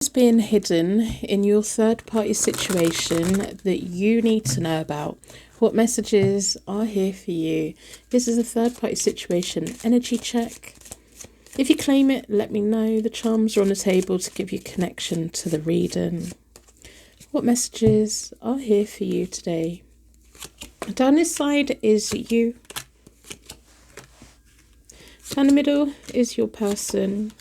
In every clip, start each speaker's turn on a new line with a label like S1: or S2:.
S1: Is being hidden in your third party situation that you need to know about? What messages are here for you? This is a third party situation energy check. If you claim it, let me know. The charms are on the table to give you connection to the reading. What messages are here for you today? Down this side is you. Down the middle is your person.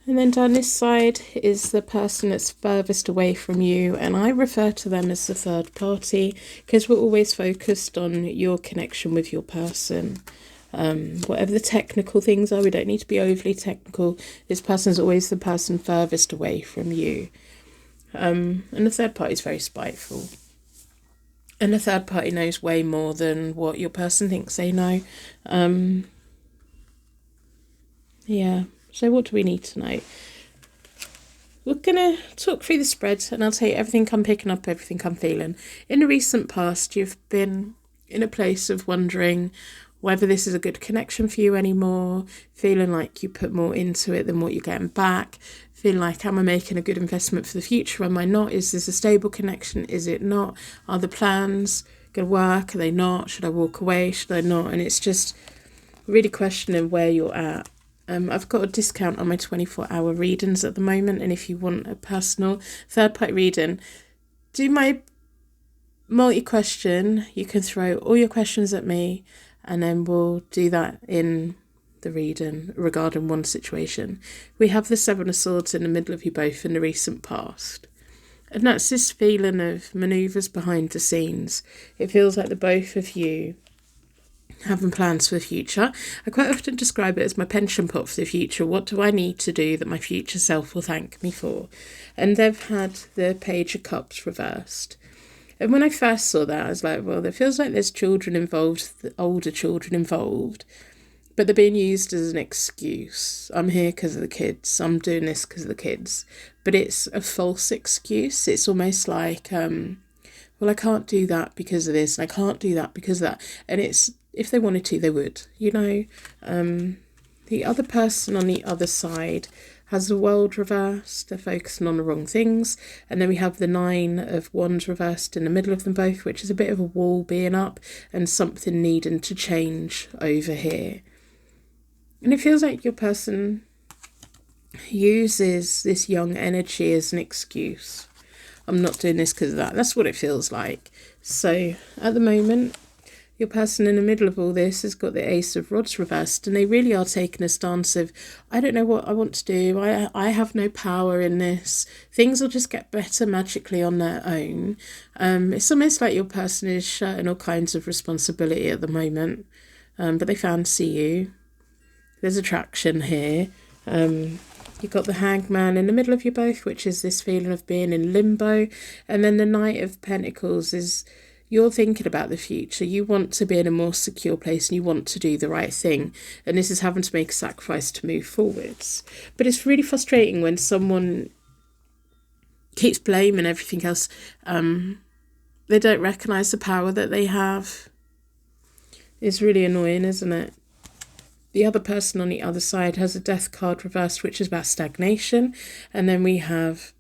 S1: And then down this side is the person that's furthest away from you. And I refer to them as the third party because we're always focused on your connection with your person. Whatever the technical things are, we don't need to be overly technical. This person's always the person furthest away from you. And the third party is very spiteful. And the third party knows way more than what your person thinks they know. Yeah. So what do we need to know? We're going to talk through the spread and I'll tell you everything I'm picking up, everything I'm feeling. In the recent past, you've been in a place of wondering whether this is a good connection for you anymore, feeling like you put more into it than what you're getting back, feeling like, am I making a good investment for the future? Am I not? Is this a stable connection? Is it not? Are the plans going to work? Are they not? Should I walk away? Should I not? And it's just really questioning where you're at. I've got a discount on my 24-hour readings at the moment, and if you want a personal third-party reading, do my multi-question. You can throw all your questions at me, and then we'll do that in the reading regarding one situation. We have the Seven of Swords in the middle of you both in the recent past. And that's this feeling of manoeuvres behind the scenes. It feels like the both of you having plans for the future. I quite often describe it as my pension pot for the future. What do I need to do that my future self will thank me for? And they've had the Page of Cups reversed. And when I first saw that, I was like, well, it feels like there's children involved, older children involved, but they're being used as an excuse. I'm here because of the kids. I'm doing this because of the kids. But it's a false excuse. It's almost like, well, I can't do that because of this, and I can't do that because of that. And it's, if they wanted to, they would, you know. The other person on the other side has the world reversed. They're focusing on the wrong things. And then we have the Nine of Wands reversed in the middle of them both, which is a bit of a wall being up and something needing to change over here. And it feels like your person uses this young energy as an excuse. I'm not doing this because of that. That's what it feels like. So at the moment, your person in the middle of all this has got the Ace of Rods reversed, and they really are taking a stance of, I don't know what I want to do. I have no power in this. Things will just get better magically on their own. It's almost like your person is shirking all kinds of responsibility at the moment, but they fancy you. There's attraction here. You've got the Hangman in the middle of you both, which is this feeling of being in limbo. And then the Knight of Pentacles is, you're thinking about the future. You want to be in a more secure place and you want to do the right thing. And this is having to make a sacrifice to move forwards. But it's really frustrating when someone keeps blaming everything else. They don't recognise the power that they have. It's really annoying, isn't it? The other person on the other side has a Death card reversed, which is about stagnation. And then we have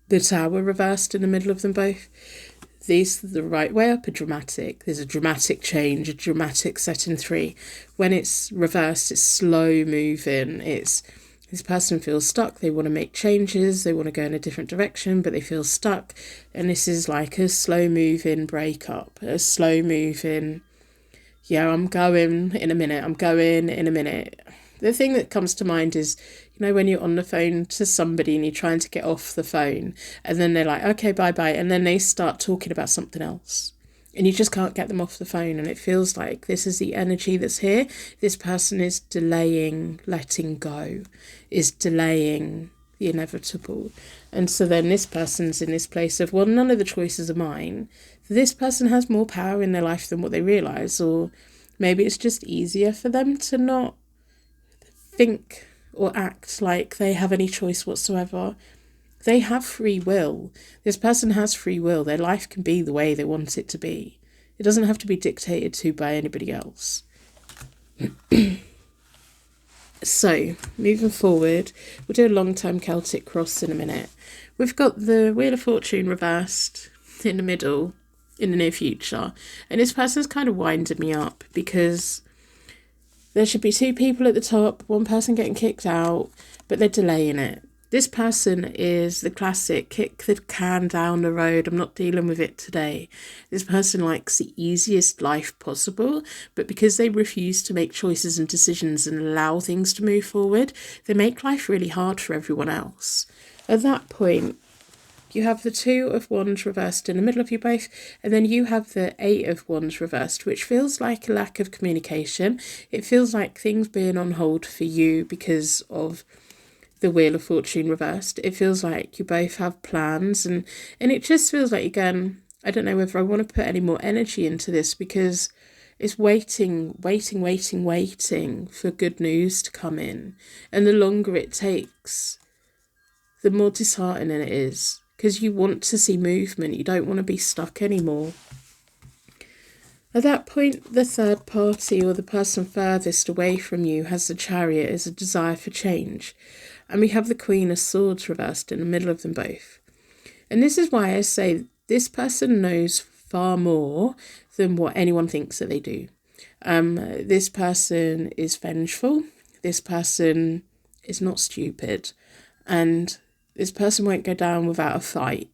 S1: the Tower reversed in the middle of them both. These, the right way up, are dramatic. There's a dramatic change, a dramatic setting three. When it's reversed, it's slow moving. It's, this person feels stuck. They want to make changes. They want to go in a different direction, but they feel stuck. And this is like a slow moving breakup, a slow moving, yeah, I'm going in a minute. I'm going in a minute. The thing that comes to mind is, you know, when you're on the phone to somebody and you're trying to get off the phone and then they're like, okay, bye-bye. And then they start talking about something else and you just can't get them off the phone. And it feels like this is the energy that's here. This person is delaying letting go, is delaying the inevitable. And so then this person's in this place of, well, none of the choices are mine. This person has more power in their life than what they realise, or maybe it's just easier for them to not think or act like they have any choice whatsoever. They have free will. This person has free will. Their life can be the way they want it to be. It doesn't have to be dictated to by anybody else. So, moving forward, we'll do a long-term Celtic cross in a minute. We've got the Wheel of Fortune reversed in the middle in the near future. And this person's kind of winded me up because there should be two people at the top, one person getting kicked out, but they're delaying it. This person is the classic kick the can down the road. I'm not dealing with it today. This person likes the easiest life possible, but because they refuse to make choices and decisions and allow things to move forward, they make life really hard for everyone else. At that point, you have the Two of Wands reversed in the middle of you both, and then you have the Eight of Wands reversed, which feels like a lack of communication. It feels like things being on hold for you because of the Wheel of Fortune reversed. It feels like you both have plans, and it just feels like, again, I don't know whether I want to put any more energy into this because it's waiting for good news to come in. And the longer it takes, the more disheartening it is, because you want to see movement. You don't want to be stuck anymore. At that point, the third party or the person furthest away from you has the Chariot as a desire for change. And we have the Queen of Swords reversed in the middle of them both. And this is why I say this person knows far more than what anyone thinks that they do. This person is vengeful. This person is not stupid. And this person won't go down without a fight.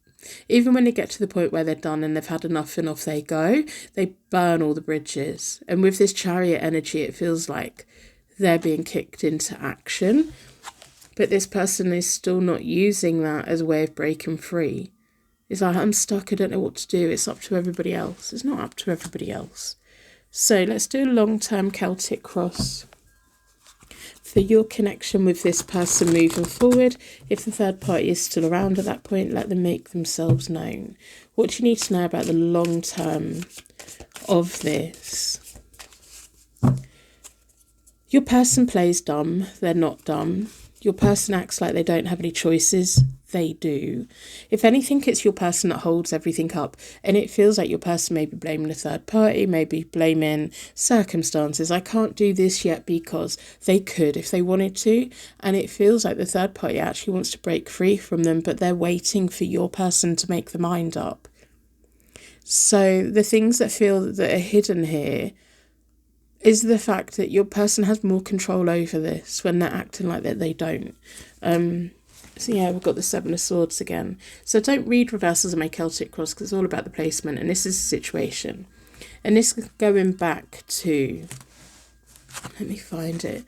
S1: Even when they get to the point where they're done and they've had enough and off they go, they burn all the bridges. And with this Chariot energy, it feels like they're being kicked into action. But this person is still not using that as a way of breaking free. It's like, I'm stuck, I don't know what to do. It's up to everybody else. It's not up to everybody else. So let's do a long-term Celtic cross for your connection with this person moving forward. If the third party is still around at that point, let them make themselves known. What do you need to know about the long term of this? Your person plays dumb. They're not dumb. Your person acts like they don't have any choices. They do. If anything, it's your person that holds everything up. And it feels like your person may be blaming the third party, maybe blaming circumstances. I can't do this yet because they could if they wanted to. And it feels like the third party actually wants to break free from them, but they're waiting for your person to make the mind up. So the things that feel that are hidden here is the fact that your person has more control over this when they're acting like that they don't. So yeah, we've got the Seven of Swords again. So don't read reversals of my Celtic cross because it's all about the placement, and this is a situation. And this is going back to, let me find it.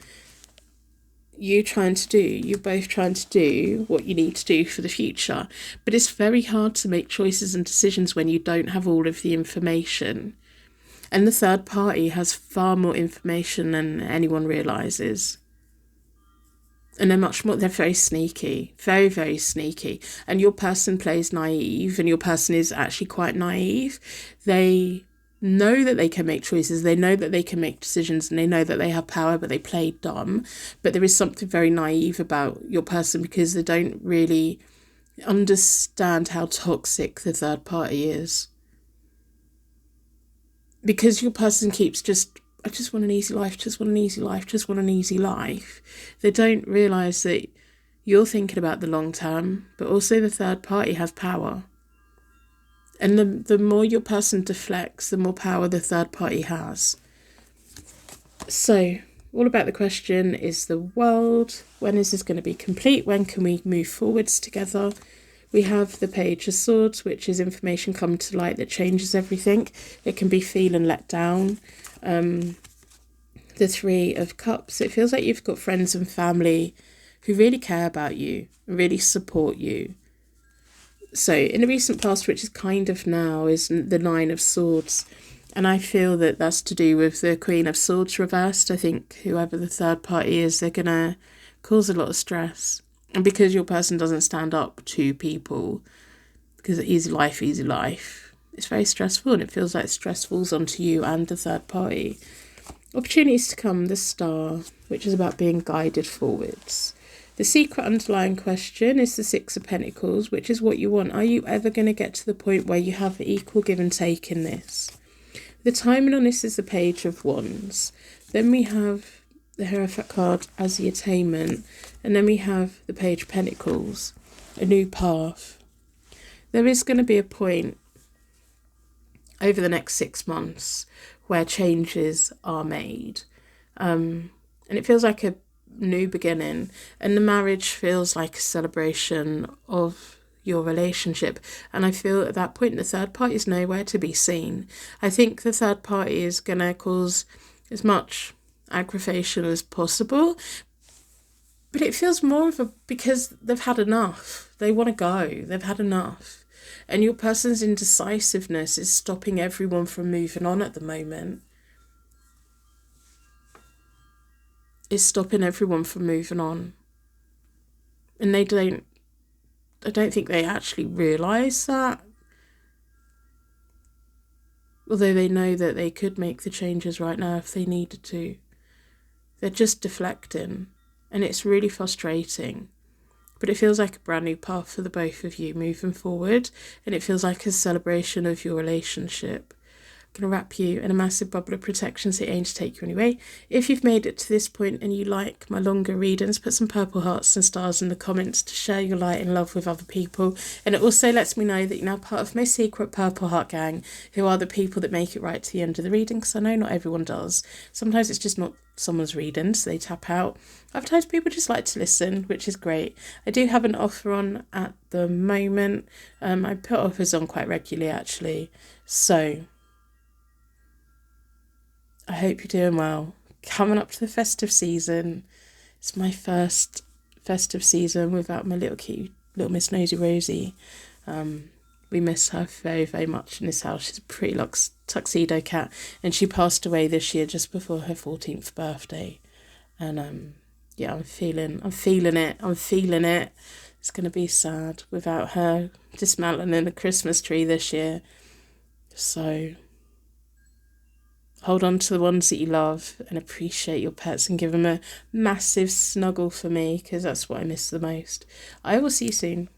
S1: You're both trying to do what you need to do for the future. But it's very hard to make choices and decisions when you don't have all of the information. And the third party has far more information than anyone realises. And they're very sneaky, very, very sneaky. And your person plays naive, and your person is actually quite naive. They know that they can make choices, they know that they can make decisions, and they know that they have power, but they play dumb. But there is something very naive about your person because they don't really understand how toxic the third party is. Because your person keeps I just want an easy life, just want an easy life, just want an easy life. They don't realise that you're thinking about the long term, but also the third party has power. And the more your person deflects, the more power the third party has. So, all about the question is the world. When is this going to be complete? When can we move forwards together? We have the Page of Swords, which is information come to light that changes everything. It can be feeling let down. The Three of Cups. It feels like you've got friends and family who really care about you, really support you. So in the recent past, which is kind of now, is the Nine of Swords. And I feel that that's to do with the Queen of Swords reversed. I think whoever the third party is, they're going to cause a lot of stress. And because your person doesn't stand up to people, because easy life, it's very stressful, and it feels like stress falls onto you and the third party. Opportunities to come, the Star, which is about being guided forwards. The secret underlying question is the Six of Pentacles, which is what you want. Are you ever going to get to the point where you have equal give and take in this? The timing on this is the Page of Wands. Then we have the Hierophant card as the attainment, and then we have the Page of Pentacles, a new path. There is going to be a point over the next 6 months where changes are made, and it feels like a new beginning, and the marriage feels like a celebration of your relationship. And I feel at that point the third party is nowhere to be seen. I think the third party is going to cause as much aggravation as possible, but it feels more of a, because they've had enough. They want to go. They've had enough. And your person's indecisiveness is stopping everyone from moving on at the moment. It's stopping everyone from moving on. And I don't think they actually realise that. Although they know that they could make the changes right now if they needed to. They're just deflecting. And it's really frustrating. But it feels like a brand new path for the both of you moving forward. And it feels like a celebration of your relationship. I'm going to wrap you in a massive bubble of protection so it ain't to take you anyway. If you've made it to this point and you like my longer readings, put some purple hearts and stars in the comments to share your light and love with other people. And it also lets me know that you're now part of my secret purple heart gang, who are the people that make it right to the end of the reading, because I know not everyone does. Sometimes it's just not someone's reading, so they tap out. Other times people just like to listen, which is great. I do have an offer on at the moment. I put offers on quite regularly actually, so I hope you're doing well. Coming up to the festive season. It's my first festive season without my little cute little Miss Nosy Rosie. We miss her very, very much in this house. She's a pretty tuxedo cat, and she passed away this year just before her 14th birthday. And yeah, I'm feeling it. It's gonna be sad without her dismantling the Christmas tree this year. So hold on to the ones that you love and appreciate your pets and give them a massive snuggle for me, because that's what I miss the most. I will see you soon.